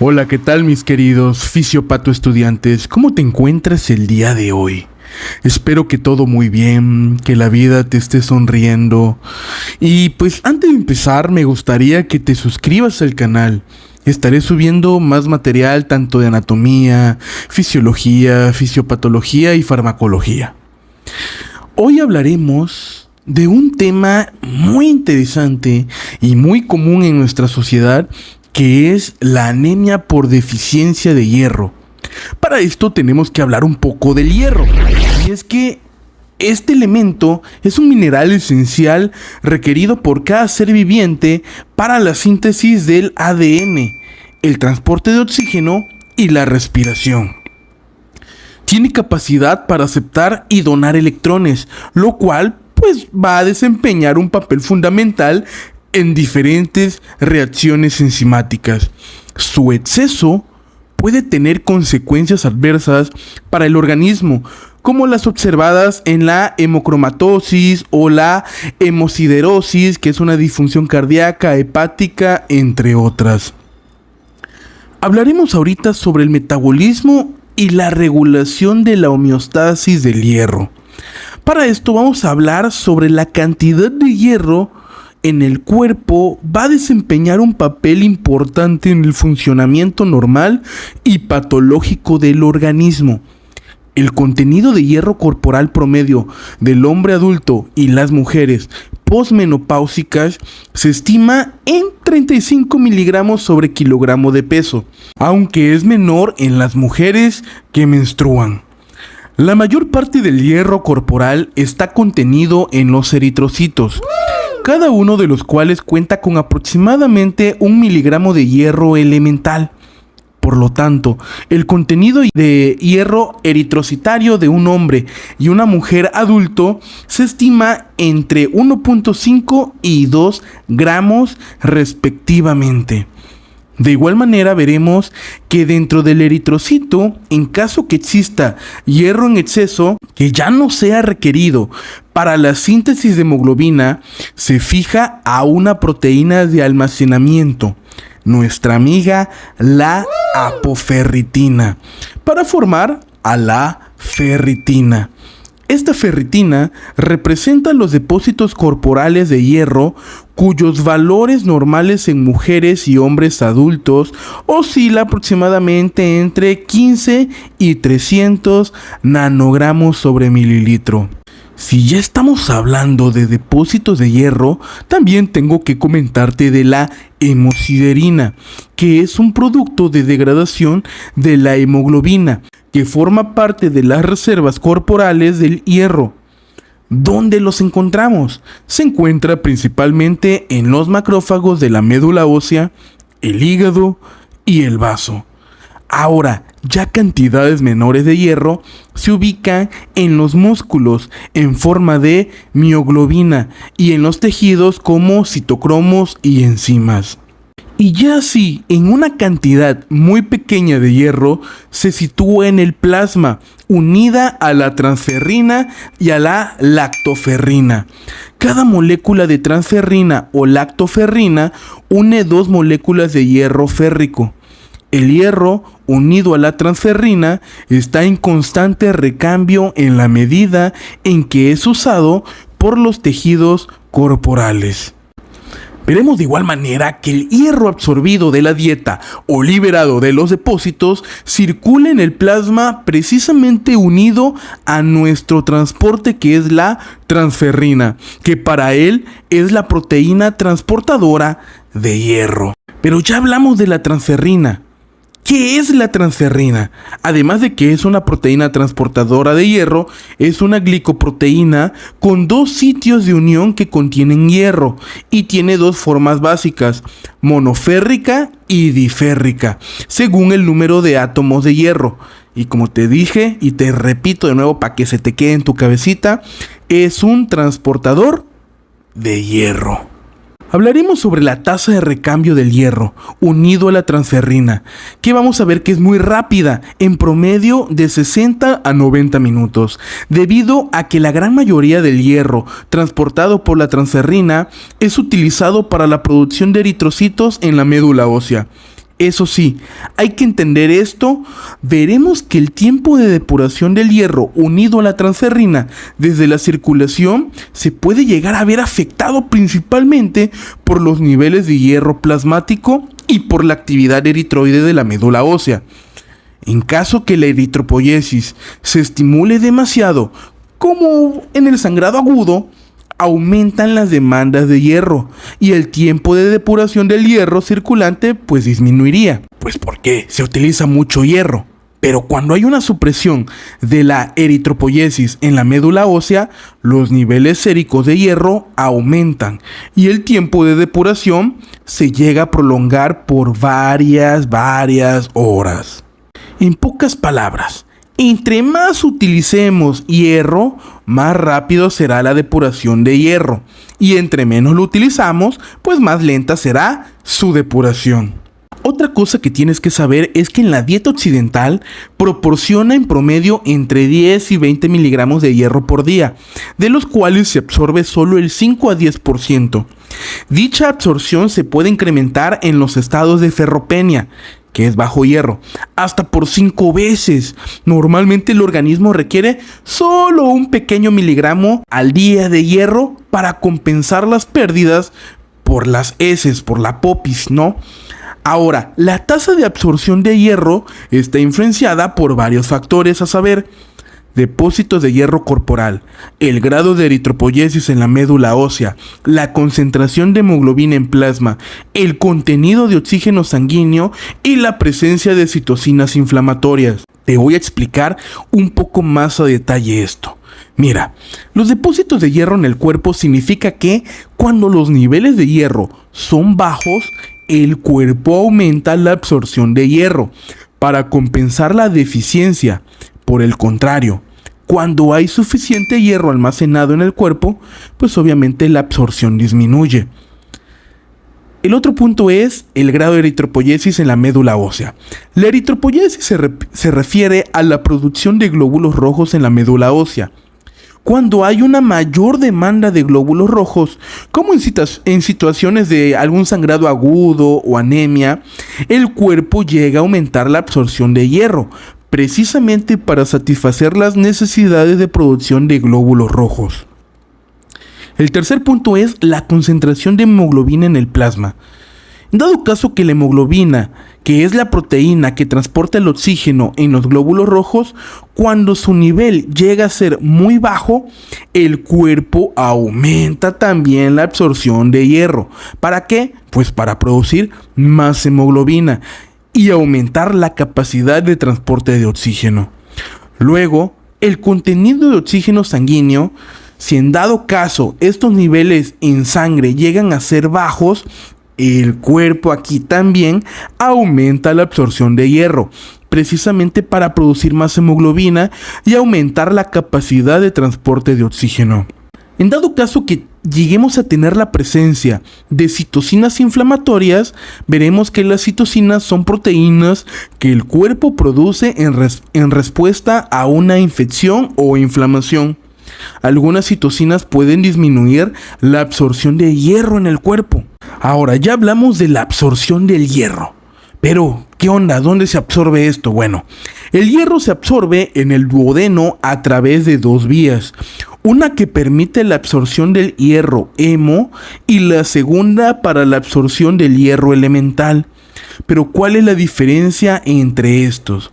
Hola, ¿qué tal mis queridos fisiopato estudiantes? ¿Cómo te encuentras el día de hoy? Espero que todo muy bien, que la vida te esté sonriendo. Y pues antes de empezar me gustaría que te suscribas al canal. Estaré subiendo más material tanto de anatomía, fisiología, fisiopatología y farmacología. Hoy hablaremos de un tema muy interesante y muy común en nuestra sociedad, que es la anemia por deficiencia de hierro. Para esto tenemos que hablar un poco del hierro, y es que este elemento es un mineral esencial requerido por cada ser viviente para la síntesis del ADN, el transporte de oxígeno y la respiración. Tiene capacidad para aceptar y donar electrones, lo cual pues va a desempeñar un papel fundamental en diferentes reacciones enzimáticas. Su exceso puede tener consecuencias adversas para el organismo, como las observadas en la hemocromatosis o la hemosiderosis, que es una disfunción cardíaca, hepática, entre otras. Hablaremos ahorita sobre el metabolismo y la regulación de la homeostasis del hierro. Para esto vamos a hablar sobre la cantidad de hierro en el cuerpo va a desempeñar un papel importante en el funcionamiento normal y patológico del organismo. El contenido de hierro corporal promedio del hombre adulto y las mujeres posmenopáusicas se estima en 35 miligramos sobre kilogramo de peso, aunque es menor en las mujeres que menstruan. La mayor parte del hierro corporal está contenido en los eritrocitos, cada uno de los cuales cuenta con aproximadamente 1 miligramo de hierro elemental. Por lo tanto, el contenido de hierro eritrocitario de un hombre y una mujer adulto se estima entre 1.5 y 2 gramos respectivamente. De igual manera veremos que dentro del eritrocito, en caso que exista hierro en exceso que ya no sea requerido para la síntesis de hemoglobina, se fija a una proteína de almacenamiento, nuestra amiga la apoferritina, para formar a la ferritina. Esta ferritina representa los depósitos corporales de hierro cuyos valores normales en mujeres y hombres adultos oscila aproximadamente entre 15 y 300 nanogramos sobre mililitro. Si ya estamos hablando de depósitos de hierro, también tengo que comentarte de la hemosiderina, que es un producto de degradación de la hemoglobina, que forma parte de las reservas corporales del hierro. ¿Dónde los encontramos? Se encuentra principalmente en los macrófagos de la médula ósea, el hígado y el vaso. Ahora, ya cantidades menores de hierro se ubican en los músculos en forma de mioglobina y en los tejidos como citocromos y enzimas. Y ya así, en una cantidad muy pequeña de hierro, se sitúa en el plasma, unida a la transferrina y a la lactoferrina. Cada molécula de transferrina o lactoferrina une dos moléculas de hierro férrico. El hierro, unido a la transferrina, está en constante recambio en la medida en que es usado por los tejidos corporales. Veremos de igual manera que el hierro absorbido de la dieta o liberado de los depósitos circula en el plasma precisamente unido a nuestro transporte, que es la transferrina, que para él es la proteína transportadora de hierro. Pero ya hablamos de la transferrina. ¿Qué es la transferrina? Además de que es una proteína transportadora de hierro, es una glicoproteína con dos sitios de unión que contienen hierro y tiene dos formas básicas, monoférrica y diférrica, según el número de átomos de hierro. Y como te dije y te repito de nuevo para que se te quede en tu cabecita, es un transportador de hierro. Hablaremos sobre la tasa de recambio del hierro unido a la transferrina, que vamos a ver que es muy rápida, en promedio de 60 a 90 minutos, debido a que la gran mayoría del hierro transportado por la transferrina es utilizado para la producción de eritrocitos en la médula ósea. Eso sí, hay que entender esto. Veremos que el tiempo de depuración del hierro unido a la transferrina desde la circulación se puede llegar a ver afectado principalmente por los niveles de hierro plasmático y por la actividad eritroide de la médula ósea. En caso que la eritropoiesis se estimule demasiado, como en el sangrado agudo, aumentan las demandas de hierro y el tiempo de depuración del hierro circulante pues disminuiría. Pues porque se utiliza mucho hierro. Pero cuando hay una supresión de la eritropoiesis en la médula ósea, los niveles séricos de hierro aumentan y el tiempo de depuración se llega a prolongar por varias horas. En pocas palabras, entre más utilicemos hierro, más rápido será la depuración de hierro. Y entre menos lo utilizamos, pues más lenta será su depuración. Otra cosa que tienes que saber es que en la dieta occidental proporciona en promedio entre 10 y 20 miligramos de hierro por día, de los cuales se absorbe solo el 5 a 10%. Dicha absorción se puede incrementar en los estados de ferropenia, que es bajo hierro, hasta por 5 veces. Normalmente el organismo requiere solo un pequeño miligramo al día de hierro para compensar las pérdidas por las heces, por la popis, ¿no? Ahora, la tasa de absorción de hierro está influenciada por varios factores, a saber, depósitos de hierro corporal, el grado de eritropoiesis en la médula ósea, la concentración de hemoglobina en plasma, el contenido de oxígeno sanguíneo y la presencia de citocinas inflamatorias. Te voy a explicar un poco más a detalle esto. Mira, los depósitos de hierro en el cuerpo significa que cuando los niveles de hierro son bajos, el cuerpo aumenta la absorción de hierro para compensar la deficiencia. Por el contrario, cuando hay suficiente hierro almacenado en el cuerpo, pues obviamente la absorción disminuye. El otro punto es el grado de eritropoiesis en la médula ósea. La eritropoiesis se refiere a la producción de glóbulos rojos en la médula ósea. Cuando hay una mayor demanda de glóbulos rojos, como en situaciones de algún sangrado agudo o anemia, el cuerpo llega a aumentar la absorción de hierro, precisamente para satisfacer las necesidades de producción de glóbulos rojos. El tercer punto es la concentración de hemoglobina en el plasma. En dado caso que la hemoglobina, que es la proteína que transporta el oxígeno en los glóbulos rojos, cuando su nivel llega a ser muy bajo, el cuerpo aumenta también la absorción de hierro. ¿Para qué? Pues para producir más hemoglobina y aumentar la capacidad de transporte de oxígeno. Luego, el contenido de oxígeno sanguíneo, si en dado caso estos niveles en sangre llegan a ser bajos, el cuerpo aquí también aumenta la absorción de hierro, precisamente para producir más hemoglobina y aumentar la capacidad de transporte de oxígeno. En dado caso que lleguemos a tener la presencia de citocinas inflamatorias, veremos que las citocinas son proteínas que el cuerpo produce en respuesta a una infección o inflamación. Algunas citocinas pueden disminuir la absorción de hierro en el cuerpo. Ahora, ya hablamos de la absorción del hierro. Pero, ¿qué onda? ¿Dónde se absorbe esto? Bueno, el hierro se absorbe en el duodeno a través de dos vías. Una que permite la absorción del hierro hemo y la segunda para la absorción del hierro elemental. Pero, ¿cuál es la diferencia entre estos?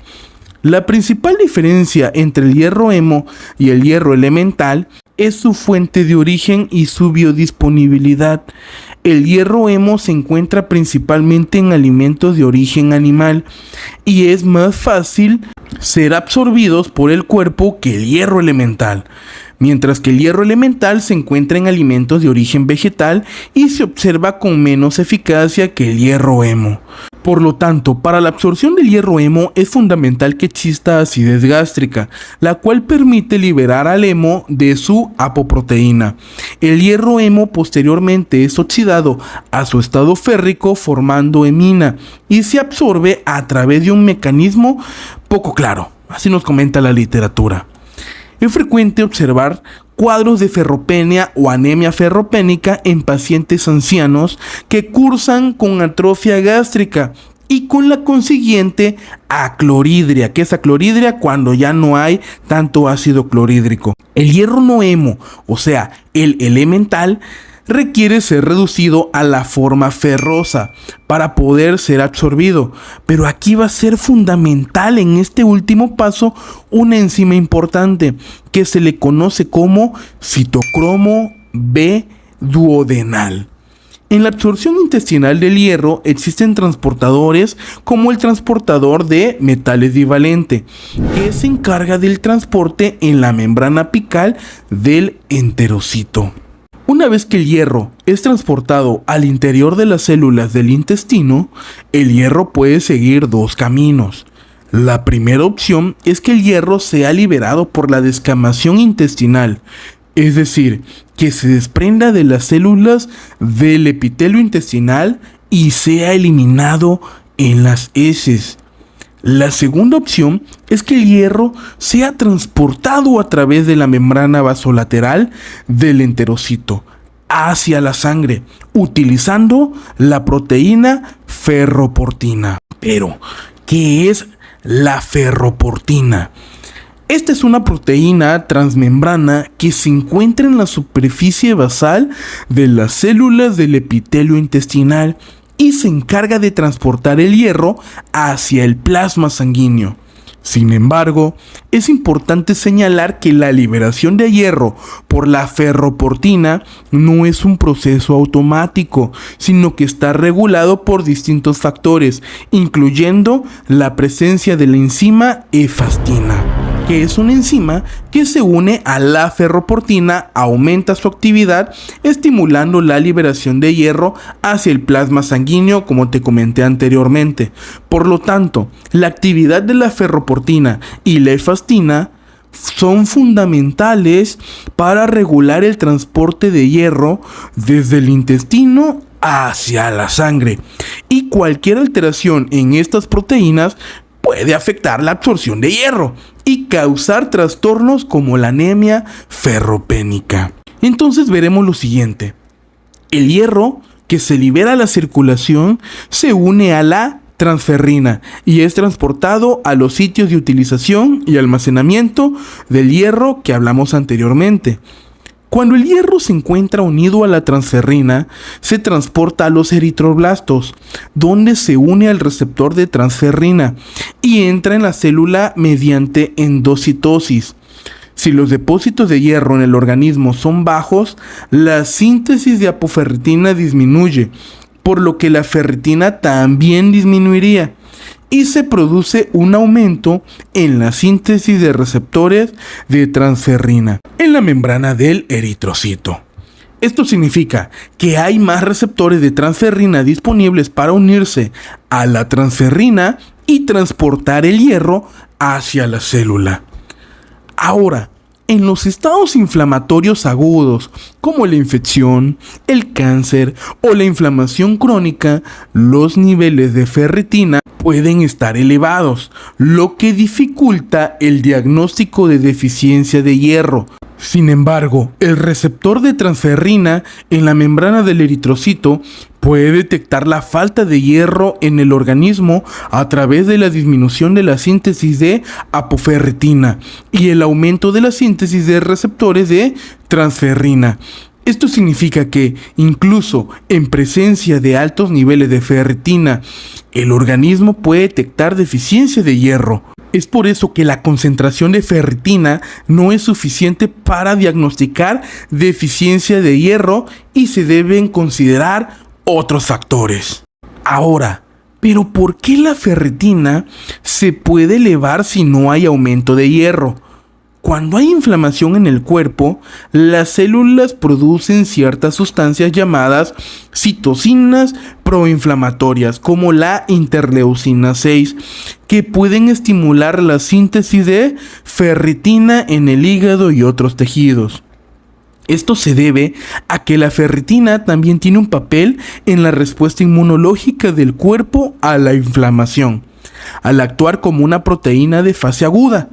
La principal diferencia entre el hierro hemo y el hierro elemental es su fuente de origen y su biodisponibilidad. El hierro hemo se encuentra principalmente en alimentos de origen animal y es más fácil ser absorbidos por el cuerpo que el hierro elemental, mientras que el hierro elemental se encuentra en alimentos de origen vegetal y se observa con menos eficacia que el hierro hemo. Por lo tanto, para la absorción del hierro hemo es fundamental que exista acidez gástrica, la cual permite liberar al hemo de su apoproteína. El hierro hemo posteriormente es oxidado a su estado férrico formando hemina y se absorbe a través de un mecanismo poco claro, así nos comenta la literatura. Es frecuente observar cuadros de ferropenia o anemia ferropénica en pacientes ancianos que cursan con atrofia gástrica y con la consiguiente aclorhidria. ¿Qué es aclorhidria? Cuando ya no hay tanto ácido clorhídrico. El hierro noemo, o sea, el elemental, requiere ser reducido a la forma ferrosa para poder ser absorbido. Pero aquí va a ser fundamental en este último paso una enzima importante que se le conoce como citocromo B duodenal. En la absorción intestinal del hierro existen transportadores como el transportador de metales divalente, que se encarga del transporte en la membrana apical del enterocito. Una vez que el hierro es transportado al interior de las células del intestino, el hierro puede seguir dos caminos. La primera opción es que el hierro sea liberado por la descamación intestinal, es decir, que se desprenda de las células del epitelio intestinal y sea eliminado en las heces. La segunda opción es que el hierro sea transportado a través de la membrana vasolateral del enterocito hacia la sangre, utilizando la proteína ferroportina. Pero, ¿qué es la ferroportina? Esta es una proteína transmembrana que se encuentra en la superficie basal de las células del epitelio intestinal y se encarga de transportar el hierro hacia el plasma sanguíneo. Sin embargo, es importante señalar que la liberación de hierro por la ferroportina no es un proceso automático, sino que está regulado por distintos factores, incluyendo la presencia de la enzima efastina, que es una enzima que se une a la ferroportina, aumenta su actividad, estimulando la liberación de hierro hacia el plasma sanguíneo, como te comenté anteriormente. Por lo tanto, la actividad de la ferroportina y la efastina son fundamentales para regular el transporte de hierro desde el intestino hacia la sangre, y cualquier alteración en estas proteínas puede afectar la absorción de hierro y causar trastornos como la anemia ferropénica. Entonces veremos lo siguiente. El hierro que se libera a la circulación se une a la transferrina y es transportado a los sitios de utilización y almacenamiento del hierro que hablamos anteriormente. Cuando el hierro se encuentra unido a la transferrina, se transporta a los eritroblastos, donde se une al receptor de transferrina y entra en la célula mediante endocitosis. Si los depósitos de hierro en el organismo son bajos, la síntesis de apoferritina disminuye, por lo que la ferritina también disminuiría, y se produce un aumento en la síntesis de receptores de transferrina en la membrana del eritrocito. Esto significa que hay más receptores de transferrina disponibles para unirse a la transferrina y transportar el hierro hacia la célula. Ahora, en los estados inflamatorios agudos, como la infección, el cáncer o la inflamación crónica, los niveles de ferritina pueden estar elevados, lo que dificulta el diagnóstico de deficiencia de hierro. Sin embargo, el receptor de transferrina en la membrana del eritrocito puede detectar la falta de hierro en el organismo a través de la disminución de la síntesis de apoferritina y el aumento de la síntesis de receptores de transferrina. Esto significa que, incluso en presencia de altos niveles de ferritina, el organismo puede detectar deficiencia de hierro. Es por eso que la concentración de ferritina no es suficiente para diagnosticar deficiencia de hierro y se deben considerar otros factores. Ahora, ¿pero por qué la ferritina se puede elevar si no hay aumento de hierro? Cuando hay inflamación en el cuerpo, las células producen ciertas sustancias llamadas citocinas proinflamatorias, como la interleucina 6, que pueden estimular la síntesis de ferritina en el hígado y otros tejidos. Esto se debe a que la ferritina también tiene un papel en la respuesta inmunológica del cuerpo a la inflamación, al actuar como una proteína de fase aguda.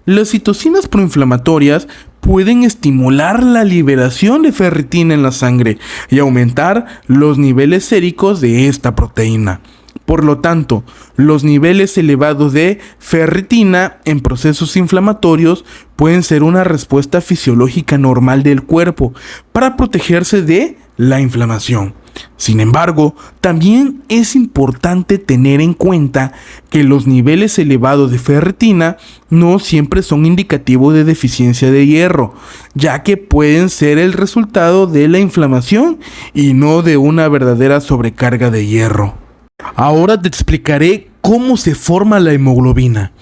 Las citocinas proinflamatorias pueden estimular la liberación de ferritina en la sangre y aumentar los niveles séricos de esta proteína. Por lo tanto, los niveles elevados de ferritina en procesos inflamatorios pueden ser una respuesta fisiológica normal del cuerpo para protegerse de la inflamación. Sin embargo, también es importante tener en cuenta que los niveles elevados de ferritina no siempre son indicativos de deficiencia de hierro, ya que pueden ser el resultado de la inflamación y no de una verdadera sobrecarga de hierro. Ahora te explicaré cómo se forma la hemoglobina.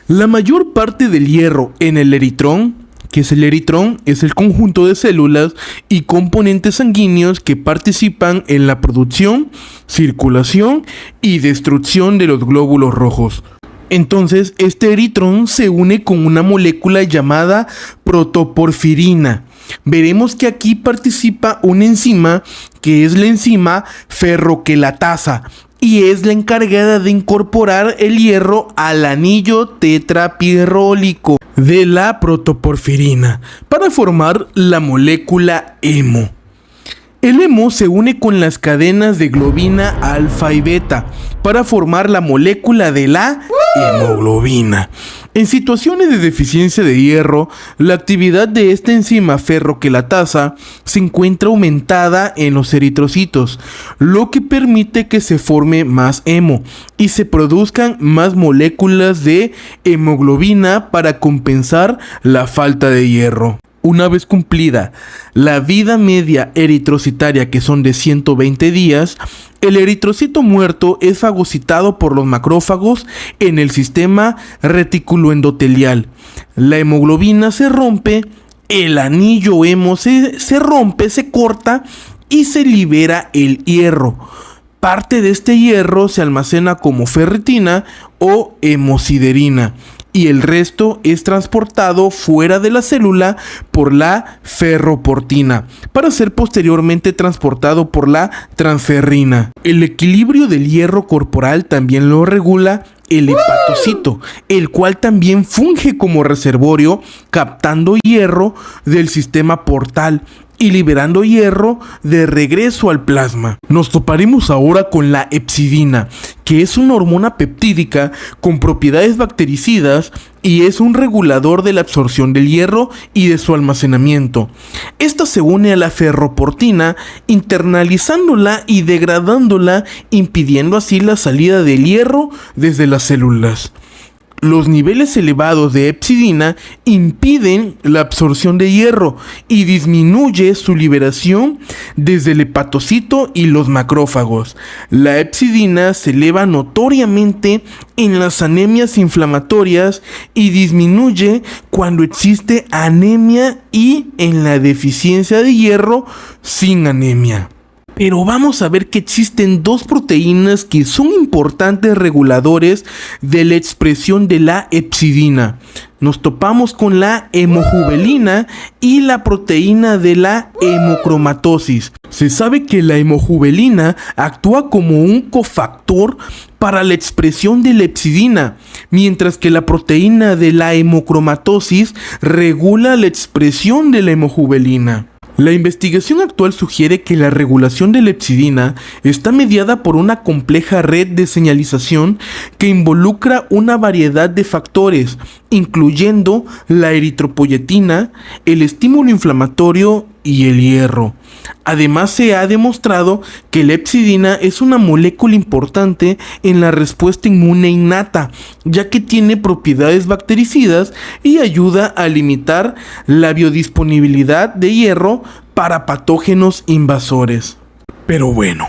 La mayor parte del hierro en el eritrón, que es el eritrón, es el conjunto de células y componentes sanguíneos que participan en la producción, circulación y destrucción de los glóbulos rojos. Entonces, este eritrón se une con una molécula llamada protoporfirina. Veremos que aquí participa una enzima que es la enzima ferroquelatasa y es la encargada de incorporar el hierro al anillo tetrapirrólico de la protoporfirina para formar la molécula hemo. El hemo se une con las cadenas de globina alfa y beta para formar la molécula de la hemoglobina. En situaciones de deficiencia de hierro, la actividad de esta enzima ferroquelatasa se encuentra aumentada en los eritrocitos, lo que permite que se forme más hemo y se produzcan más moléculas de hemoglobina para compensar la falta de hierro. Una vez cumplida la vida media eritrocitaria, que son de 120 días, el eritrocito muerto es fagocitado por los macrófagos en el sistema reticuloendotelial. La hemoglobina se rompe, el anillo hemo se rompe, se corta y se libera el hierro. Parte de este hierro se almacena como ferritina o hemosiderina, y el resto es transportado fuera de la célula por la ferroportina para ser posteriormente transportado por la transferrina. El equilibrio del hierro corporal también lo regula el hepatocito, el cual también funge como reservorio, captando hierro del sistema portal y liberando hierro de regreso al plasma. Nos toparemos ahora con la hepcidina, que es una hormona peptídica con propiedades bactericidas y es un regulador de la absorción del hierro y de su almacenamiento. Esta se une a la ferroportina, internalizándola y degradándola, impidiendo así la salida del hierro desde las células. Los niveles elevados de hepcidina impiden la absorción de hierro y disminuye su liberación desde el hepatocito y los macrófagos. La hepcidina se eleva notoriamente en las anemias inflamatorias y disminuye cuando existe anemia y en la deficiencia de hierro sin anemia. Pero vamos a ver que existen dos proteínas que son importantes reguladores de la expresión de la hepcidina. Nos topamos con la hemojuvelina y la proteína de la hemocromatosis. Se sabe que la hemojuvelina actúa como un cofactor para la expresión de la hepcidina, mientras que la proteína de la hemocromatosis regula la expresión de la hemojuvelina. La investigación actual sugiere que la regulación de la hepcidina está mediada por una compleja red de señalización que involucra una variedad de factores, incluyendo la eritropoyetina, el estímulo inflamatorio y el hierro. Además, se ha demostrado que la hepcidina es una molécula importante en la respuesta inmune innata, ya que tiene propiedades bactericidas y ayuda a limitar la biodisponibilidad de hierro para patógenos invasores. Pero bueno,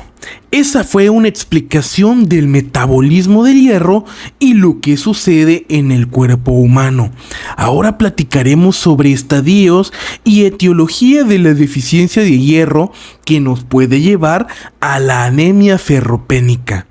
esa fue una explicación del metabolismo del hierro y lo que sucede en el cuerpo humano. Ahora platicaremos sobre estadios y etiología de la deficiencia de hierro que nos puede llevar a la anemia ferropénica.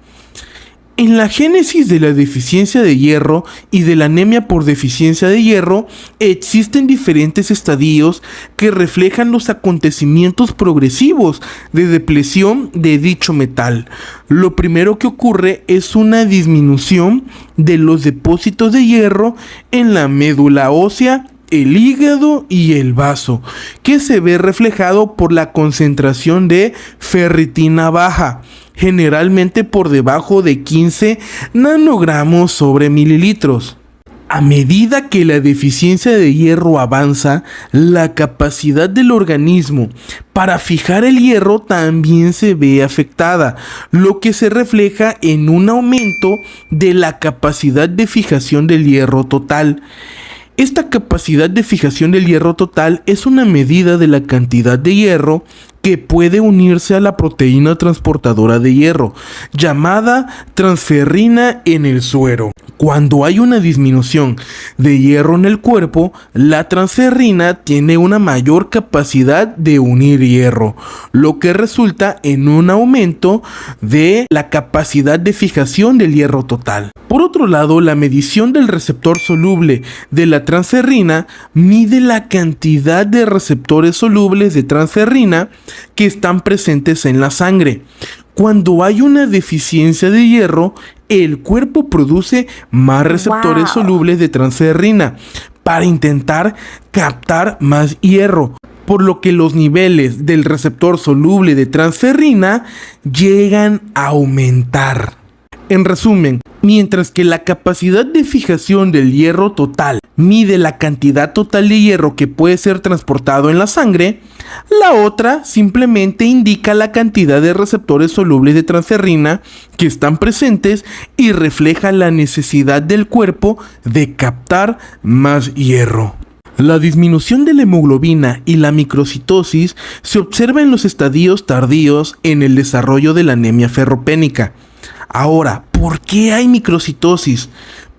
En la génesis de la deficiencia de hierro y de la anemia por deficiencia de hierro existen diferentes estadios que reflejan los acontecimientos progresivos de depleción de dicho metal. Lo primero que ocurre es una disminución de los depósitos de hierro en la médula ósea el hígado y el vaso, que se ve reflejado por la concentración de ferritina baja, generalmente por debajo de 15 nanogramos sobre mililitros. A medida que la deficiencia de hierro avanza, la capacidad del organismo para fijar el hierro también se ve afectada, lo que se refleja en un aumento de la capacidad de fijación del hierro total. Esta capacidad de fijación del hierro total es una medida de la cantidad de hierro que puede unirse a la proteína transportadora de hierro, llamada transferrina en el suero. Cuando hay una disminución de hierro en el cuerpo, la transferrina tiene una mayor capacidad de unir hierro, lo que resulta en un aumento de la capacidad de fijación del hierro total. Por otro lado, la medición del receptor soluble de la transferrina mide la cantidad de receptores solubles de transferrina que están presentes en la sangre. Cuando hay una deficiencia de hierro, el cuerpo produce más receptores solubles de transferrina para intentar captar más hierro, por lo que los niveles del receptor soluble de transferrina llegan a aumentar. En resumen, mientras que la capacidad de fijación del hierro total mide la cantidad total de hierro que puede ser transportado en la sangre, la otra simplemente indica la cantidad de receptores solubles de transferrina que están presentes y refleja la necesidad del cuerpo de captar más hierro. La disminución de la hemoglobina y la microcitosis se observa en los estadios tardíos en el desarrollo de la anemia ferropénica. Ahora, ¿por qué hay microcitosis?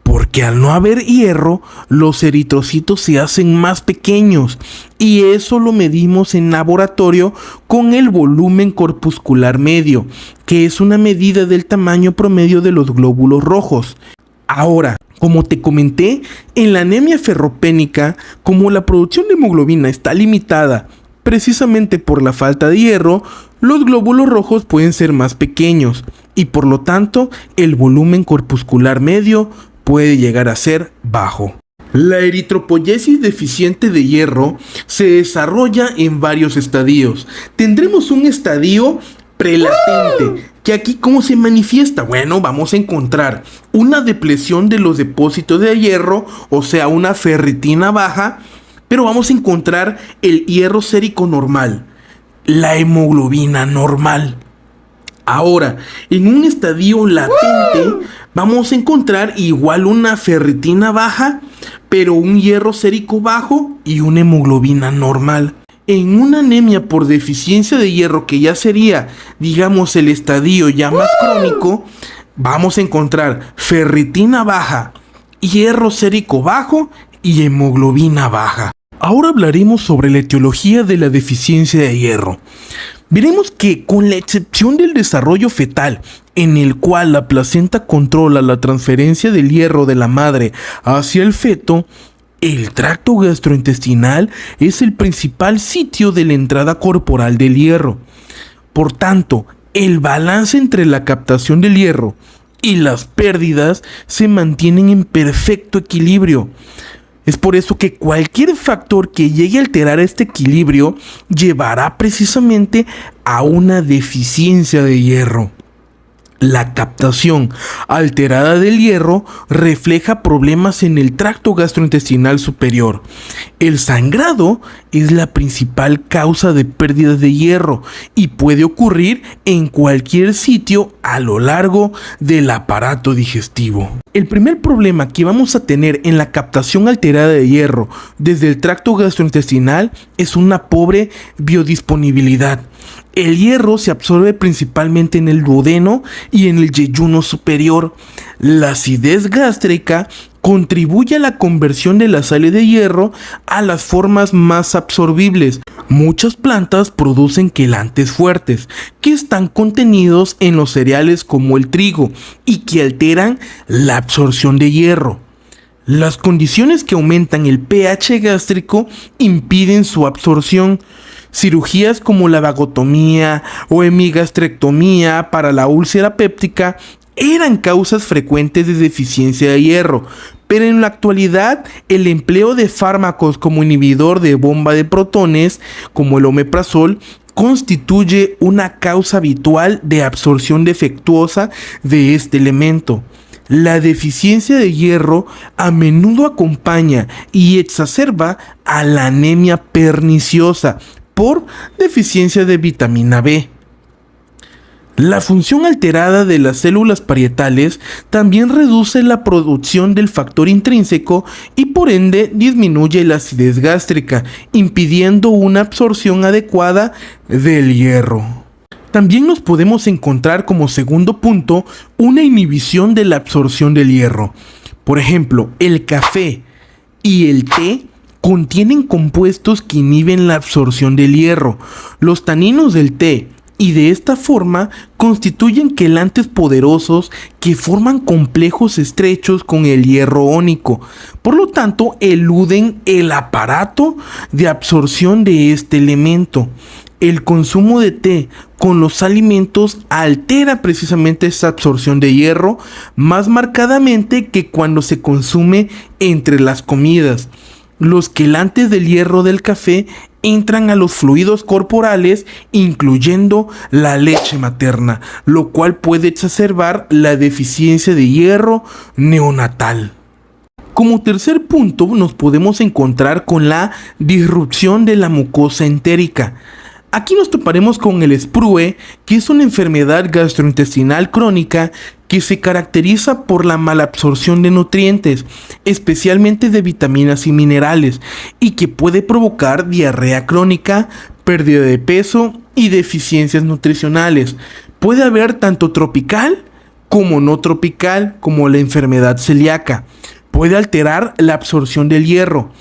Porque al no haber hierro, los eritrocitos se hacen más pequeños y eso lo medimos en laboratorio con el volumen corpuscular medio, que es una medida del tamaño promedio de los glóbulos rojos. Ahora, como te comenté, en la anemia ferropénica, como la producción de hemoglobina está limitada precisamente por la falta de hierro, los glóbulos rojos pueden ser más pequeños y por lo tanto el volumen corpuscular medio puede llegar a ser bajo. La eritropoyesis deficiente de hierro se desarrolla en varios estadios. Tendremos un estadio prelatente, que aquí ¿cómo se manifiesta? Bueno, vamos a encontrar una depresión de los depósitos de hierro, o sea, una ferritina baja, pero vamos a encontrar el hierro sérico normal, la hemoglobina normal. Ahora, en un estadio latente, vamos a encontrar igual una ferritina baja, pero un hierro sérico bajo y una hemoglobina normal. En una anemia por deficiencia de hierro, que ya sería, digamos, el estadio ya más crónico, vamos a encontrar ferritina baja, hierro sérico bajo y hemoglobina baja. Ahora hablaremos sobre la etiología de la deficiencia de hierro. Veremos que, con la excepción del desarrollo fetal, en el cual la placenta controla la transferencia del hierro de la madre hacia el feto, el tracto gastrointestinal es el principal sitio de la entrada corporal del hierro. Por tanto, el balance entre la captación del hierro y las pérdidas se mantienen en perfecto equilibrio. Es por eso que cualquier factor que llegue a alterar este equilibrio llevará precisamente a una deficiencia de hierro. La captación alterada del hierro refleja problemas en el tracto gastrointestinal superior. El sangrado es la principal causa de pérdidas de hierro y puede ocurrir en cualquier sitio a lo largo del aparato digestivo. El primer problema que vamos a tener en la captación alterada de hierro desde el tracto gastrointestinal es una pobre biodisponibilidad. El hierro se absorbe principalmente en el duodeno y en el yeyuno superior. La acidez gástrica contribuye a la conversión de las sales de hierro a las formas más absorbibles. Muchas plantas producen quelantes fuertes que están contenidos en los cereales como el trigo y que alteran la absorción de hierro. Las condiciones que aumentan el pH gástrico impiden su absorción. Cirugías como la vagotomía o hemigastrectomía para la úlcera péptica eran causas frecuentes de deficiencia de hierro, pero en la actualidad el empleo de fármacos como inhibidor de bomba de protones, como el omeprazol, constituye una causa habitual de absorción defectuosa de este elemento. La deficiencia de hierro a menudo acompaña y exacerba a la anemia perniciosa por deficiencia de vitamina B. La función alterada de las células parietales también reduce la producción del factor intrínseco y por ende disminuye la acidez gástrica, impidiendo una absorción adecuada del hierro. También nos podemos encontrar como segundo punto una inhibición de la absorción del hierro. Por ejemplo, el café y el té contienen compuestos que inhiben la absorción del hierro. Los taninos del té y de esta forma constituyen quelantes poderosos que forman complejos estrechos con el hierro ónico. Por lo tanto, eluden el aparato de absorción de este elemento. El consumo de té con los alimentos altera precisamente esa absorción de hierro más marcadamente que cuando se consume entre las comidas. Los quelantes del hierro del café entran a los fluidos corporales, incluyendo la leche materna, lo cual puede exacerbar la deficiencia de hierro neonatal. Como tercer punto, nos podemos encontrar con la disrupción de la mucosa entérica. Aquí nos toparemos con el SPRUE, que es una enfermedad gastrointestinal crónica que se caracteriza por la malabsorción de nutrientes, especialmente de vitaminas y minerales, y que puede provocar diarrea crónica, pérdida de peso y deficiencias nutricionales. Puede haber tanto tropical como no tropical, como la enfermedad celíaca. Puede alterar la absorción del hierro.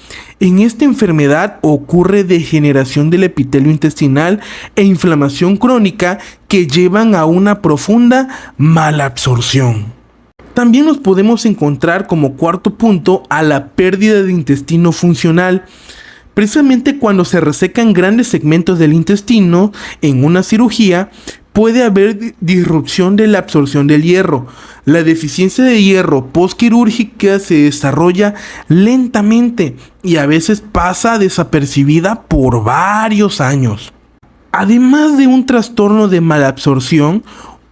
En esta enfermedad ocurre degeneración del epitelio intestinal e inflamación crónica que llevan a una profunda malabsorción. También nos podemos encontrar como cuarto punto a la pérdida de intestino funcional. Precisamente cuando se resecan grandes segmentos del intestino en una cirugía, puede haber disrupción de la absorción del hierro. La deficiencia de hierro postquirúrgica se desarrolla lentamente y a veces pasa desapercibida por varios años. Además de un trastorno de malabsorción,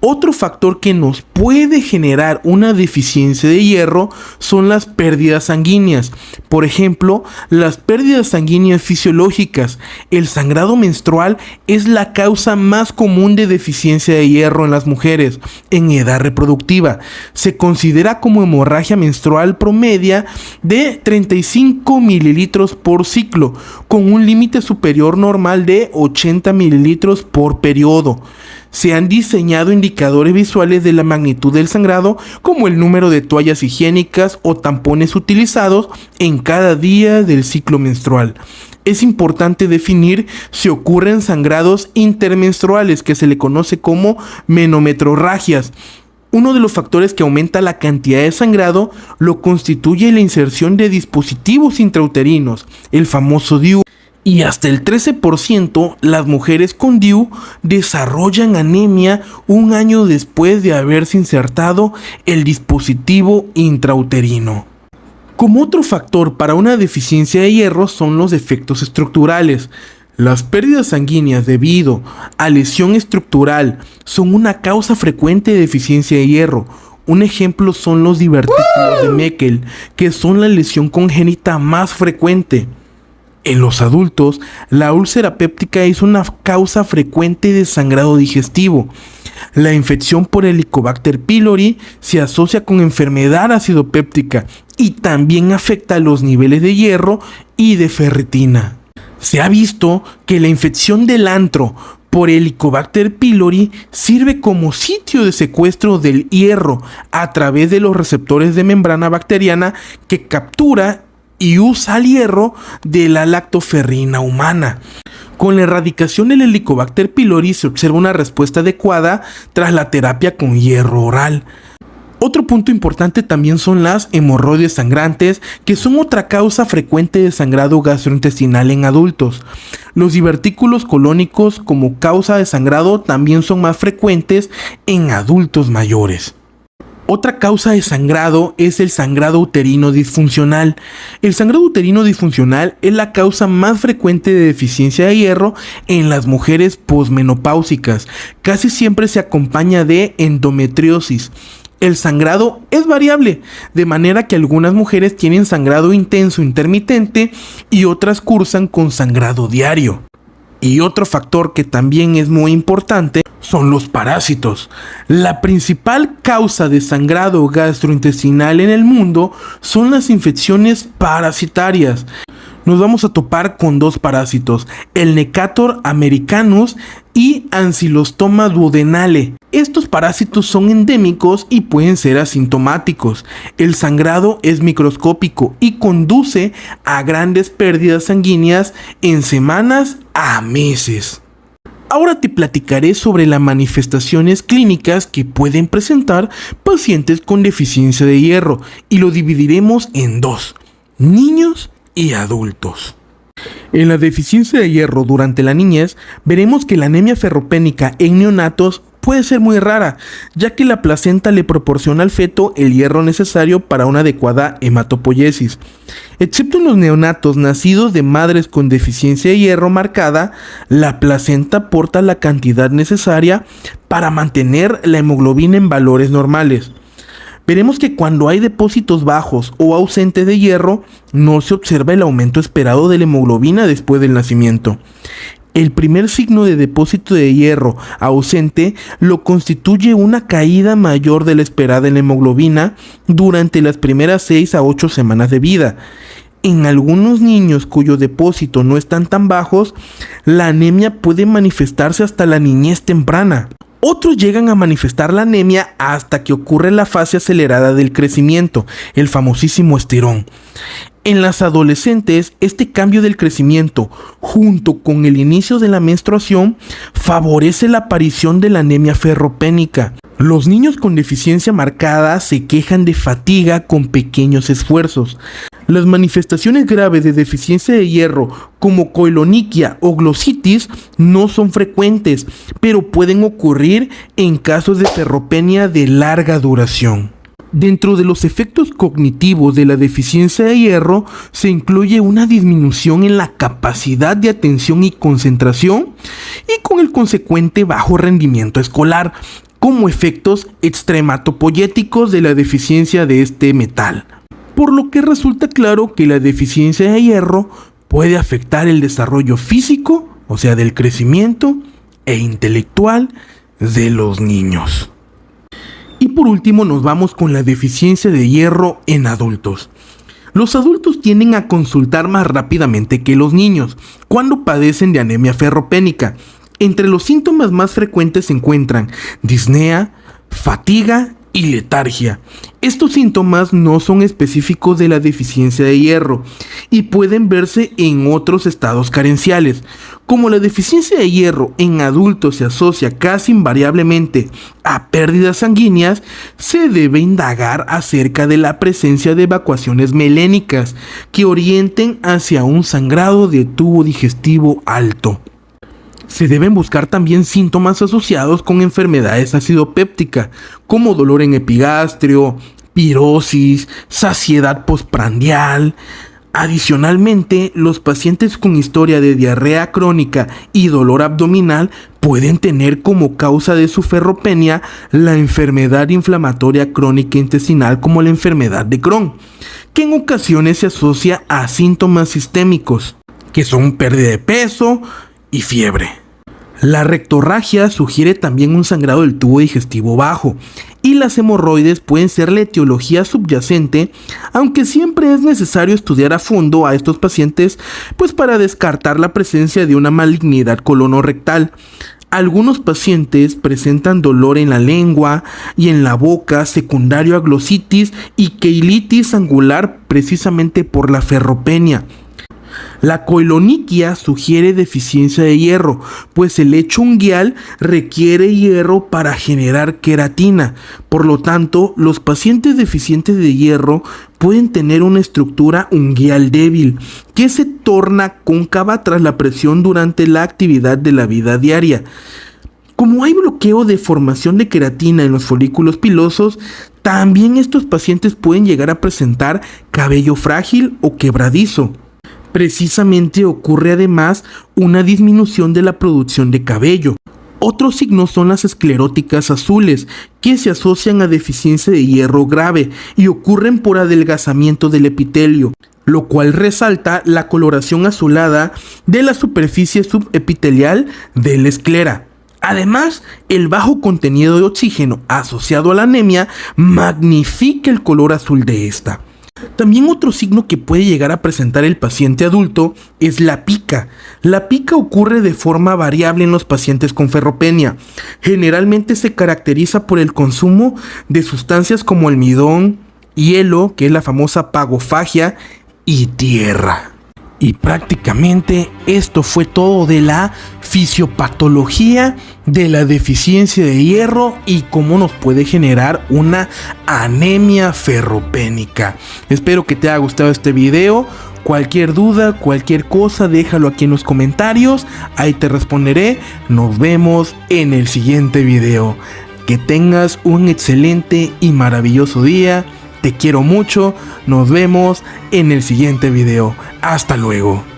otro factor que nos puede generar una deficiencia de hierro son las pérdidas sanguíneas. Por ejemplo, las pérdidas sanguíneas fisiológicas. El sangrado menstrual es la causa más común de deficiencia de hierro en las mujeres en edad reproductiva. Se considera como hemorragia menstrual promedia de 35 mililitros por ciclo, con un límite superior normal de 80 mililitros por periodo. Se han diseñado indicadores visuales de la magnitud del sangrado, como el número de toallas higiénicas o tampones utilizados en cada día del ciclo menstrual. Es importante definir si ocurren sangrados intermenstruales, que se le conoce como menometrorragias. Uno de los factores que aumenta la cantidad de sangrado lo constituye la inserción de dispositivos intrauterinos, el famoso DIU. Y hasta el 13% las mujeres con DIU desarrollan anemia un año después de haberse insertado el dispositivo intrauterino. Como otro factor para una deficiencia de hierro son los defectos estructurales. Las pérdidas sanguíneas debido a lesión estructural son una causa frecuente de deficiencia de hierro. Un ejemplo son los divertículos de Meckel, que son la lesión congénita más frecuente. En los adultos, la úlcera péptica es una causa frecuente de sangrado digestivo. La infección por Helicobacter pylori se asocia con enfermedad acidopéptica y también afecta los niveles de hierro y de ferritina. Se ha visto que la infección del antro por Helicobacter pylori sirve como sitio de secuestro del hierro a través de los receptores de membrana bacteriana que captura y usa el hierro de la lactoferrina humana. Con la erradicación del Helicobacter pylori se observa una respuesta adecuada tras la terapia con hierro oral. Otro punto importante también son las hemorroides sangrantes, que son otra causa frecuente de sangrado gastrointestinal en adultos. Los divertículos colónicos como causa de sangrado también son más frecuentes en adultos mayores. Otra causa de sangrado es el sangrado uterino disfuncional. El sangrado uterino disfuncional es la causa más frecuente de deficiencia de hierro en las mujeres posmenopáusicas. Casi siempre se acompaña de endometriosis. El sangrado es variable, de manera que algunas mujeres tienen sangrado intenso intermitente y otras cursan con sangrado diario. Y otro factor que también es muy importante son los parásitos. La principal causa de sangrado gastrointestinal en el mundo son las infecciones parasitarias. Nos vamos a topar con dos parásitos, el Necator americanus y Ancylostoma duodenale. Estos parásitos son endémicos y pueden ser asintomáticos. El sangrado es microscópico y conduce a grandes pérdidas sanguíneas en semanas a meses. Ahora te platicaré sobre las manifestaciones clínicas que pueden presentar pacientes con deficiencia de hierro y lo dividiremos en dos, niños y adultos. En la deficiencia de hierro durante la niñez, veremos que la anemia ferropénica en neonatos puede ser muy rara, ya que la placenta le proporciona al feto el hierro necesario para una adecuada hematopoiesis. Excepto en los neonatos nacidos de madres con deficiencia de hierro marcada, la placenta aporta la cantidad necesaria para mantener la hemoglobina en valores normales. Veremos que cuando hay depósitos bajos o ausentes de hierro, no se observa el aumento esperado de la hemoglobina después del nacimiento. El primer signo de depósito de hierro ausente lo constituye una caída mayor de la esperada en la hemoglobina durante las primeras 6 a 8 semanas de vida. En algunos niños cuyo depósito no están tan bajos, la anemia puede manifestarse hasta la niñez temprana. Otros llegan a manifestar la anemia hasta que ocurre la fase acelerada del crecimiento, el famosísimo estirón. En las adolescentes, este cambio del crecimiento, junto con el inicio de la menstruación, favorece la aparición de la anemia ferropénica. Los niños con deficiencia marcada se quejan de fatiga con pequeños esfuerzos. Las manifestaciones graves de deficiencia de hierro, como coiloniquia o glositis, no son frecuentes, pero pueden ocurrir en casos de ferropenia de larga duración. Dentro de los efectos cognitivos de la deficiencia de hierro se incluye una disminución en la capacidad de atención y concentración y con el consecuente bajo rendimiento escolar, como efectos extrematopoyéticos de la deficiencia de este metal. Por lo que resulta claro que la deficiencia de hierro puede afectar el desarrollo físico, o sea, del crecimiento, e intelectual de los niños. Y por último nos vamos con la deficiencia de hierro en adultos. Los adultos tienden a consultar más rápidamente que los niños cuando padecen de anemia ferropénica. Entre los síntomas más frecuentes se encuentran disnea, fatiga y letargia. Estos síntomas no son específicos de la deficiencia de hierro y pueden verse en otros estados carenciales. Como la deficiencia de hierro en adultos se asocia casi invariablemente a pérdidas sanguíneas, se debe indagar acerca de la presencia de evacuaciones melénicas que orienten hacia un sangrado de tubo digestivo alto. Se deben buscar también síntomas asociados con enfermedades acidopépticas, como dolor en epigastrio, pirosis, saciedad postprandial. Adicionalmente, los pacientes con historia de diarrea crónica y dolor abdominal pueden tener como causa de su ferropenia la enfermedad inflamatoria crónica intestinal como la enfermedad de Crohn, que en ocasiones se asocia a síntomas sistémicos, que son pérdida de peso y fiebre. La rectorragia sugiere también un sangrado del tubo digestivo bajo y las hemorroides pueden ser la etiología subyacente, aunque siempre es necesario estudiar a fondo a estos pacientes pues para descartar la presencia de una malignidad colonorrectal. Algunos pacientes presentan dolor en la lengua y en la boca secundario a glositis y queilitis angular precisamente por la ferropenia. La coiloniquia sugiere deficiencia de hierro, pues el lecho unguial requiere hierro para generar queratina. Por lo tanto, los pacientes deficientes de hierro pueden tener una estructura unguial débil, que se torna cóncava tras la presión durante la actividad de la vida diaria. Como hay bloqueo de formación de queratina en los folículos pilosos, también estos pacientes pueden llegar a presentar cabello frágil o quebradizo. Precisamente ocurre además una disminución de la producción de cabello. Otros signos son las escleróticas azules, que se asocian a deficiencia de hierro grave y ocurren por adelgazamiento del epitelio, lo cual resalta la coloración azulada de la superficie subepitelial de la esclera. Además, el bajo contenido de oxígeno asociado a la anemia magnifica el color azul de esta. También otro signo que puede llegar a presentar el paciente adulto es la pica. La pica ocurre de forma variable en los pacientes con ferropenia. Generalmente se caracteriza por el consumo de sustancias como almidón, hielo, que es la famosa pagofagia, y tierra. Y prácticamente esto fue todo de la fisiopatología de la deficiencia de hierro y cómo nos puede generar una anemia ferropénica. Espero que te haya gustado este video. Cualquier duda, cualquier cosa, déjalo aquí en los comentarios. Ahí te responderé. Nos vemos en el siguiente video. Que tengas un excelente y maravilloso día. Te quiero mucho, nos vemos en el siguiente video. Hasta luego.